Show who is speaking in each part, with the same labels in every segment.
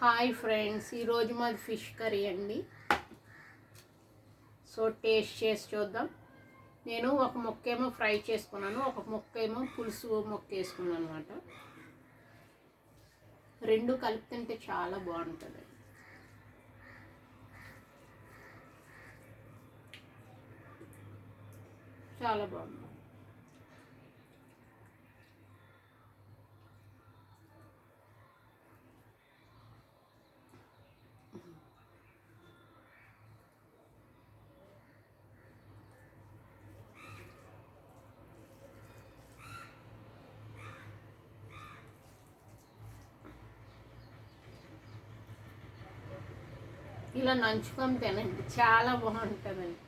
Speaker 1: Hi friends, ఈరోజు మాది fish curry అండి. సో టేస్ట్ చేసి చూద్దాం. నేను ఒక ముక్కేమో ఫ్రై చేసుకున్నాను, ఒక ముక్కేమో పులుసు ముక్క వేసుకున్నాను అనమాట. రెండు కలిపి తింటే చాలా బాగుంటుంది. చాలా బాగుంది. ఇలా నంచుకొని తినండి, చాలా బాగుంటుందండి.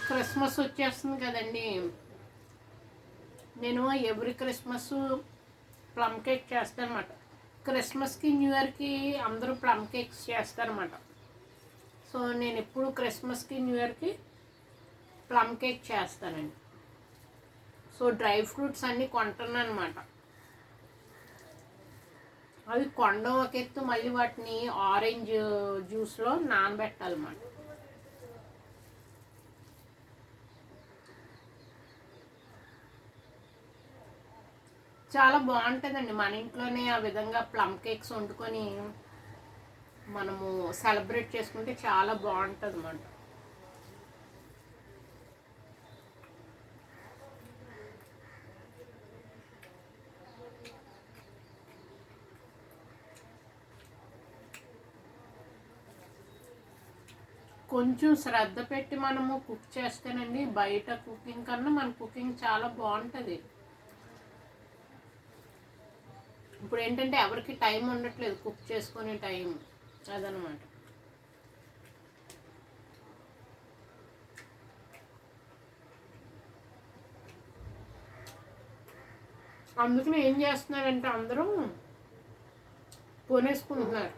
Speaker 1: క్రిస్మస్ వచ్చేస్తుంది కదండి. నేను ఎవ్రీ క్రిస్మస్ ప్లమ్ కేక్ చేస్తానమాట. క్రిస్మస్కి న్యూ ఇయర్కి అందరూ ప్లమ్ కేక్స్ చేస్తారన్నమాట. సో నేను ఎప్పుడు క్రిస్మస్కి న్యూ ఇయర్కి ప్లమ్ కేక్ చేస్తానండి. సో డ్రై ఫ్రూట్స్ అన్నీ కొంటున్నాను అనమాట. అవి కొండం ఒక ఎత్తు, మళ్ళీ వాటిని ఆరెంజ్ జ్యూస్లో నానబెట్టాలన్నమాట. చాలా బాగుంటుందండి. మన ఇంట్లోనే ఆ విధంగా ప్లమ్ కేక్స్ వండుకొని మనము సెలబ్రేట్ చేసుకుంటే చాలా బాగుంటుంది అన్నమాట. కొంచెం శ్రద్ధ పెట్టి మనము కుక్ చేస్తేనండి, బయట కుకింగ్ కన్నా మన కుకింగ్ చాలా బాగుంటుంది. ఇప్పుడు ఏంటంటే ఎవరికి టైం ఉండట్లేదు కుక్ చేసుకునే టైం, అదనమాట. అందుకని ఏం చేస్తున్నారంటే అందరూ కొనేసుకుంటున్నారు.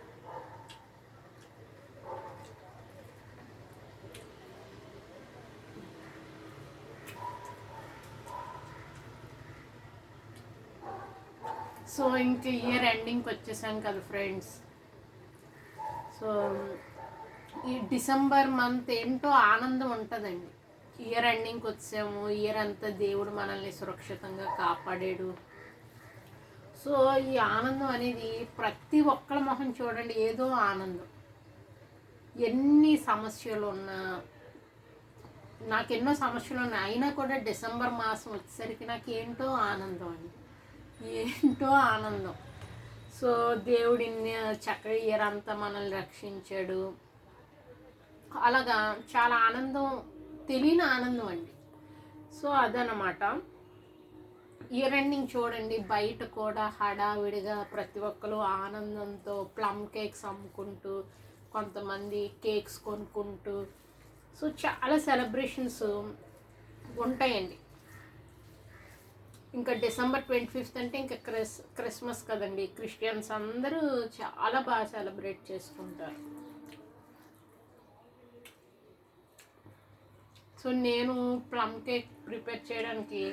Speaker 1: సో ఇంక ఇయర్ ఎండింగ్కి వచ్చేసాం కదా ఫ్రెండ్స్. సో ఈ డిసెంబర్ మంత్ ఏంటో ఆనందం ఉంటుందండి. ఇయర్ ఎండింగ్కి వచ్చాము, ఇయర్ అంతా దేవుడు మనల్ని సురక్షితంగా కాపాడాడు. సో ఈ ఆనందం అనేది ప్రతి ఒక్కళ్ళ మొహం చూడండి, ఏదో ఆనందం. ఎన్ని సమస్యలు ఉన్నా, నాకు ఎన్నో సమస్యలు ఉన్నాయి, అయినా కూడా డిసెంబర్ మాసం వచ్చేసరికి నాకు ఏంటో ఆనందం అండి, ఏంటో ఆనందం. సో దేవుడిని చక్కగా ఇయర్ అంతా మనల్ని రక్షించాడు. అలాగా చాలా ఆనందం, తెలియని ఆనందం అండి. సో అదనమాట. ఇయర్ ఎండింగ్ చూడండి, బయట కూడా హడావిడిగా ప్రతి ఒక్కరు ఆనందంతో ప్లమ్ కేక్స్ అమ్ముకుంటూ, కొంతమంది కేక్స్ కొనుక్కుంటూ, సో చాలా సెలబ్రేషన్స్ ఉంటాయండి. ఇంకా డిసెంబర్ 25th అంటే ఇంకా క్రిస్మస్ కదండి. క్రిస్టియన్స్ అందరూ చాలా బాగా సెలబ్రేట్ చేసుకుంటారు. సో నేను ప్లమ్ కేక్ ప్రిపేర్ చేయడానికి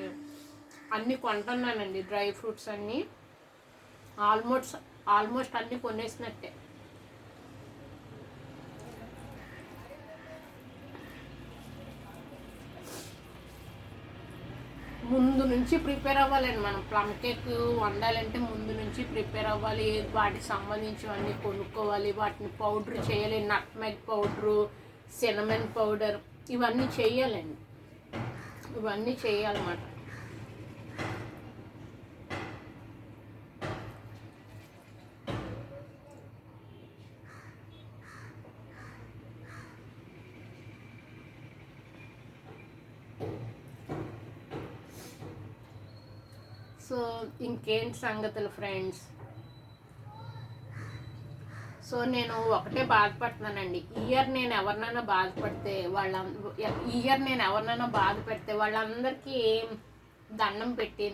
Speaker 1: అన్నీ కొంటున్నానండి. డ్రై ఫ్రూట్స్ అన్నీ ఆల్మోస్ట్ అన్నీ కొనేసినట్టే. ముందు నుంచి ప్రిపేర్ అవ్వాలండి. మనం ప్లమ్ కేక్ వండాలంటే ముందు నుంచి ప్రిపేర్ అవ్వాలి. వాటికి సంబంధించినవన్నీ కొనుక్కోవాలి, వాటిని పౌడర్ చేయాలి. నట్మెగ్ పౌడరు, సినమన్ పౌడర్, ఇవన్నీ చేయాలండి. ఇవన్నీ చేయాలన్నమాట. సో ఇంకేంటి సంగతులు ఫ్రెండ్స్. సో నేను ఒకటే బాధపడుతున్నానండి, నేను ఎవరినైనా బాధపడితే వాళ్ళందరికీ దండం పెట్టి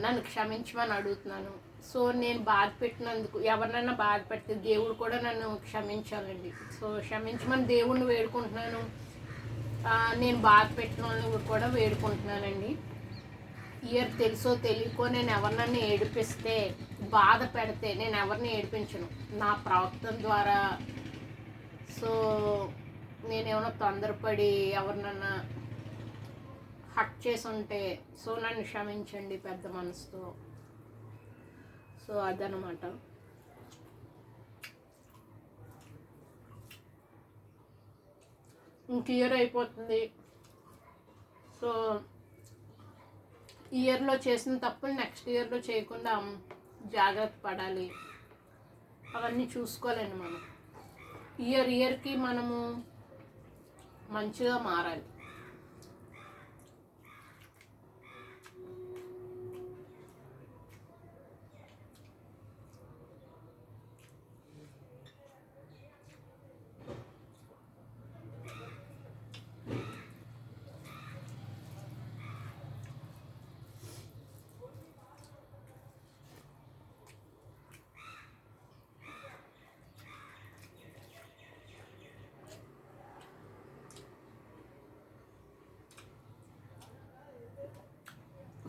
Speaker 1: నన్ను క్షమించమని అడుగుతున్నాను. సో నేను బాధ పెట్టినందుకు ఎవరినైనా బాధ పెడితే దేవుడు కూడా నన్ను క్షమించాలండి. సో క్షమించమని దేవుణ్ణి వేడుకుంటున్నాను. నేను బాధ పెట్టిన వాళ్ళని కూడా వేడుకుంటున్నానండి. తెలుసో తెలియకో నేను ఎవరినన్నా ఏడిపిస్తే, బాధ పెడితే, నేను ఎవరిని ఏడిపించను నా ప్రవర్తన ద్వారా. సో నేనేమన్నా తొందరపడి ఎవరినన్నా హట్ చేసి ఉంటే సో నన్ను క్షమించండి పెద్ద మనసుతో. సో అదనమాట. క్లియర్ అయిపోతుంది. సో ఇయర్లో చేసిన తప్పులు నెక్స్ట్ ఇయర్లో చేయకుండా జాగ్రత్త పడాలి. అవన్నీ చూసుకోవాలండి మనం. ఇయర్కి మనము మంచిగా మారాలి.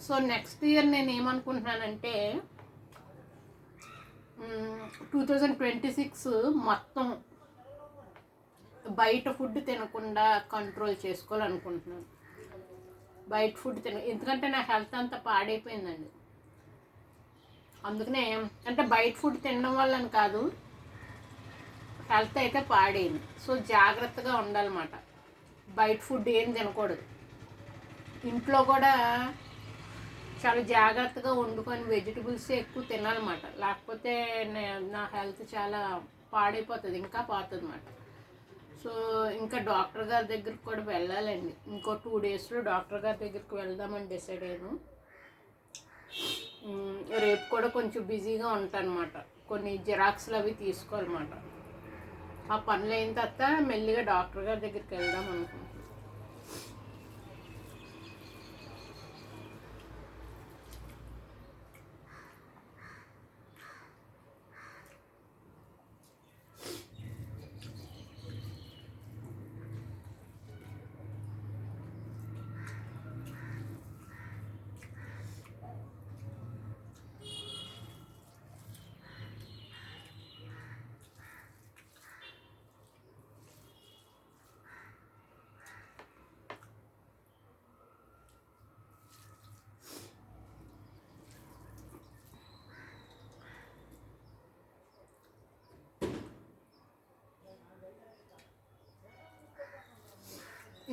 Speaker 1: సో నెక్స్ట్ ఇయర్ నేను ఏమనుకుంటున్నానంటే 2026 మొత్తం బయట ఫుడ్ తినకుండా కంట్రోల్ చేసుకోవాలనుకుంటున్నాను. బయట ఫుడ్ ఎందుకంటే నా హెల్త్ అంతా పాడైపోయిందండి. అందుకనే అంటే బయట ఫుడ్ తినడం వల్లని కాదు, హెల్త్ అయితే పాడైంది. సో జాగ్రత్తగా ఉండాలన్నమాట. బయట ఫుడ్ ఏం తినకూడదు. ఇంట్లో కూడా చాలా జాగ్రత్తగా వండుకొని వెజిటబుల్స్ ఎక్కువ తినాలన్నమాట. లేకపోతే నా హెల్త్ చాలా పాడైపోతుంది, ఇంకా పోతుంది అన్నమాట. సో ఇంకా డాక్టర్ గారి దగ్గరికి కూడా వెళ్ళాలండి. ఇంకో 2 డేస్లో డాక్టర్ గారి దగ్గరికి వెళ్దామని డిసైడ్ అయ్యాను. రేపు కూడా కొంచెం బిజీగా ఉంటానన్నమాట. కొన్ని జిరాక్స్లు అవి తీసుకోవాలన్నమాట. ఆ పనులు అయిన తర్వాత మెల్లిగా డాక్టర్ గారి దగ్గరికి వెళ్దాం అనుకుంటున్నాను.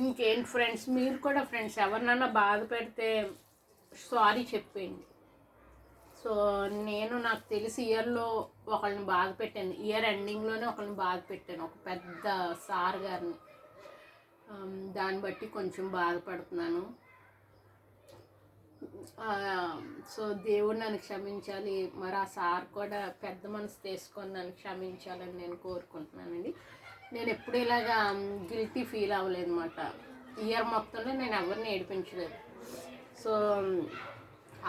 Speaker 1: ఇంకేంటి ఫ్రెండ్స్, మీరు కూడా ఫ్రెండ్స్ ఎవరినైనా బాధ పెడితే సారీ చెప్పండి. సో నాకు తెలిసి ఇయర్లో ఒకళ్ళని బాధ పెట్టాను. ఇయర్ ఎండింగ్లోనే ఒకళ్ళని బాధ పెట్టాను, ఒక పెద్ద సార్ గారిని. దాన్ని బట్టి కొంచెం బాధపడుతున్నాను. సో దేవుడు నన్ను క్షమించాలి. మరి ఆ సార్ కూడా పెద్ద మనసు తీసుకొని నన్ను క్షమించాలని నేను కోరుకుంటున్నానండి. నేను ఎప్పుడు ఇలాగా గిల్టీ ఫీల్ అవ్వలేదు అన్నమాట. ఇయర్ మొత్తంలో నేను ఎవరిని ఏడిపించలేదు. సో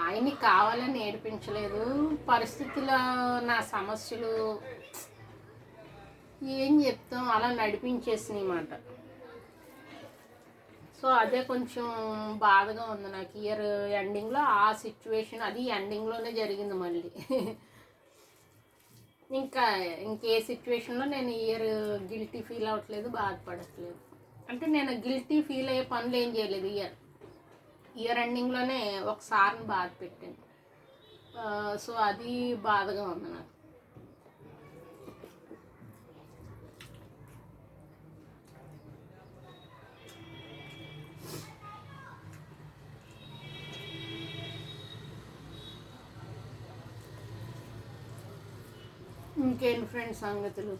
Speaker 1: ఆయన్ని కావాలని ఏడిపించలేదు. పరిస్థితుల నా సమస్యలు ఏం చెప్తాం అలా నడిపించేసినాయి అన్నమాట. సో అదే కొంచెం బాధగా ఉంది నాకు. ఇయర్ ఎండింగ్లో ఆ సిచ్యువేషన్ అది ఎండింగ్లోనే జరిగింది మళ్ళీ. ఇంకే సిచ్యువేషన్లో నేను ఇయర్ గిల్టీ ఫీల్ అవ్వట్లేదు, బాధపడట్లేదు. అంటే నేను గిల్టీ ఫీల్ అయ్యే పనులు ఏం చేయలేదు. ఇయర్ ఎండింగ్లోనే ఒకసారిని బాధ పెట్టాను. సో అది బాధగా ఉంది నాకు. ఇంకేంటి ఫ్రెండ్స్ సంగతులు.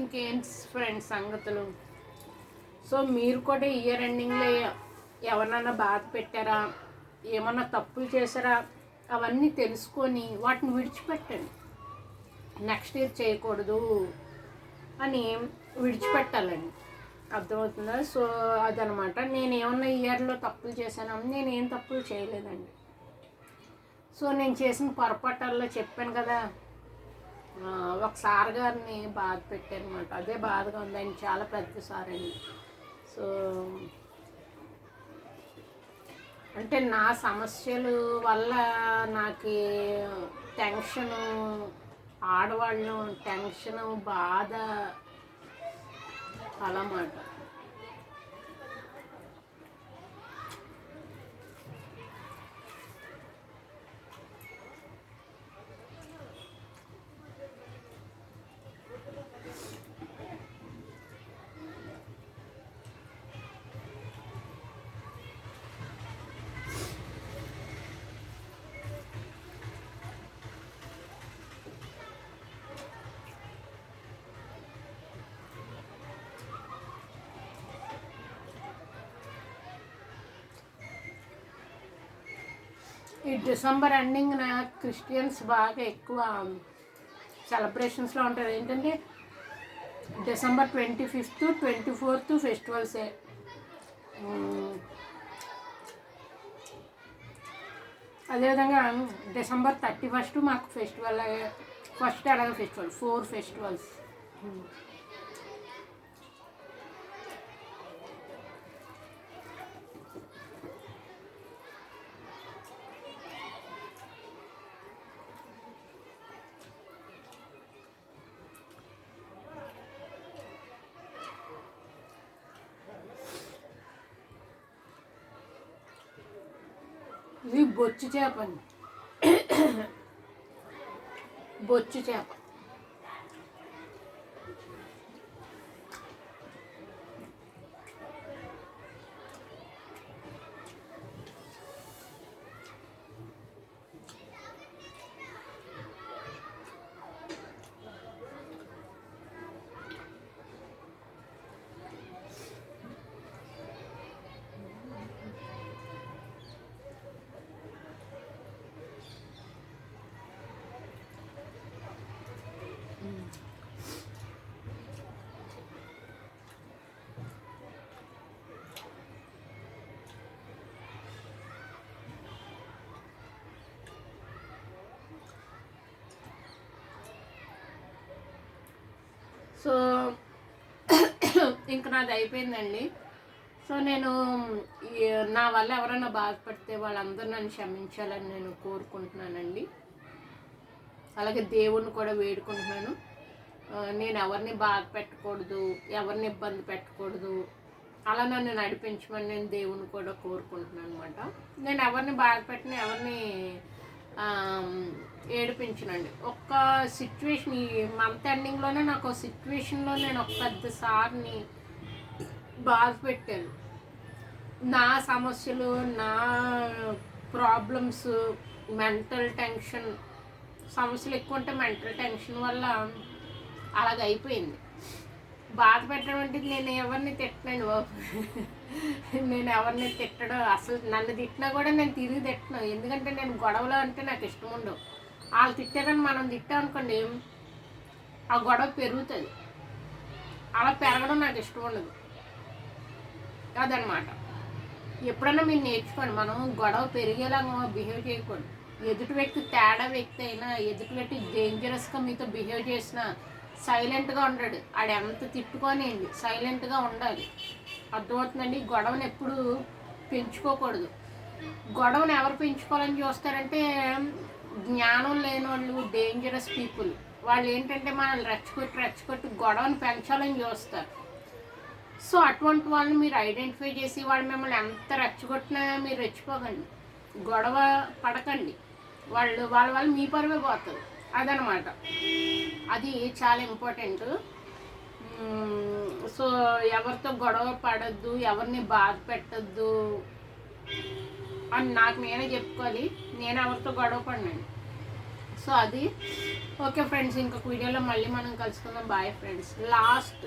Speaker 1: ఇంకేంటి ఫ్రెండ్స్ సంగతులు. సో మీరు కూడా ఇయర్ ఎండింగ్లో ఎవరన్నా బాధ పెట్టారా, ఏమన్నా తప్పులు చేశారా, అవన్నీ తెలుసుకొని వాటిని విడిచిపెట్టండి. నెక్స్ట్ ఇయర్ చేయకూడదు అని విడిచిపెట్టాలండి. అర్థమవుతుందా? సో అదనమాట. నేను ఏమన్నా ఇయర్లో తప్పులు చేశాను, నేనేం తప్పులు చేయలేదండి. సో నేను చేసిన పొరపాటాల్లో చెప్పాను కదా, ఒక సార్ గారిని బాధ పెట్టానమాట. అదే బాధగా ఉంది. ఆయన చాలా పెద్ద సార్ అండి. సో అంటే నా సమస్యలు వల్ల నాకు టెన్షను, ఆడవాళ్ళు టెన్షను, బాధ అలా మాట. ఈ డిసెంబర్ ఎండింగ్న క్రిస్టియన్స్ బాగా ఎక్కువ సెలబ్రేషన్స్లో ఉంటారు. ఏంటంటే డిసెంబర్ 25th 24th ఫెస్టివల్సే. అదేవిధంగా డిసెంబర్ 31st మాకు ఫెస్టివల్, ఫస్ట్ అలాగే ఫెస్టివల్, 4 ఫెస్టివల్స్. ఇది బొచ్చు చేప అండి, బొచ్చు చేప. సో ఇంక నాది అయిపోయిందండి. సో నేను నా వల్ల ఎవరైనా బాధపడితే వాళ్ళందరూ నన్ను క్షమించాలని నేను కోరుకుంటున్నానండి. అలాగే దేవుణ్ణి కూడా వేడుకుంటున్నాను. నేను ఎవరిని బాధ పెట్టకూడదు, ఎవరిని ఇబ్బంది పెట్టకూడదు, అలా నన్ను నడిపించమని నేను దేవుణ్ణి కూడా కోరుకుంటున్నాను అనమాట. నేను ఎవరిని బాధ పెట్టిన, ఎవరిని ఏడిపించనండి. ఒక్క సిచ్యువేషన్ ఈ మంత్ ఎండింగ్లోనే నాకు సిచ్యువేషన్లో నేను ఒక పెద్ద సార్ని బాధ పెట్టాను. నా సమస్యలు, నా ప్రాబ్లమ్స్, మెంటల్ టెన్షన్, సమస్యలు ఎక్కువ ఉంటే మెంటల్ టెన్షన్ వల్ల అలాగ అయిపోయింది. బాధ పెట్టడం అంటే నేను ఎవరిని తిట్టనండి బాబు. నేను ఎవరిని తిట్టడం, అసలు నన్ను తిట్టినా కూడా నేను తిరిగి తిట్టను. ఎందుకంటే నేను గొడవలు అంటే నాకు ఇష్టం ఉండవు. వాళ్ళు తిట్టారని మనం తిట్టామనుకోండి, ఆ గొడవ పెరుగుతుంది. అలా పెరగడం నాకు ఇష్టం ఉండదు. అదనమాట. ఎప్పుడన్నా మీరు నేర్చుకోండి, మనం గొడవ పెరిగేలాగా బిహేవ్ చేయకూడదు. ఎదుటి వ్యక్తి తేడా వ్యక్తి అయినా, ఎదుటి వ్యక్తి డేంజరస్గా మీతో బిహేవ్ చేసినా సైలెంట్గా ఉండడు. ఆడు ఎంత తిట్టుకోనివ్వండి, సైలెంట్గా ఉండాలి. అర్థమవుతుందండి? గొడవను ఎప్పుడు పెంచుకోకూడదు. గొడవను ఎవరు పెంచుకోవాలని చూస్తారంటే జ్ఞానం లేని వాళ్ళు, డేంజరస్ పీపుల్. వాళ్ళు ఏంటంటే మనల్ని రెచ్చగొట్టి గొడవను పెంచాలని చూస్తారు. సో అటువంటి వాళ్ళని మీరు ఐడెంటిఫై చేసి వాళ్ళు మిమ్మల్ని ఎంత రెచ్చగొట్టినా మీరు రెచ్చిపోకండి, గొడవ పడకండి. వాళ్ళ మీ పరువే పోతుంది. అదనమాట. అది చాలా ఇంపార్టెంట్. సో ఎవరితో గొడవ పడద్దు, ఎవరిని బాధ పెట్టద్దు అని నాకు నేనే చెప్పుకోవాలి. నేను ఎవరితో గొడవ పడినండి. సో అది ఓకే ఫ్రెండ్స్, ఇంకొక వీడియోలో మళ్ళీ మనం కలుసుకుందాం. Bye friends. లాస్ట్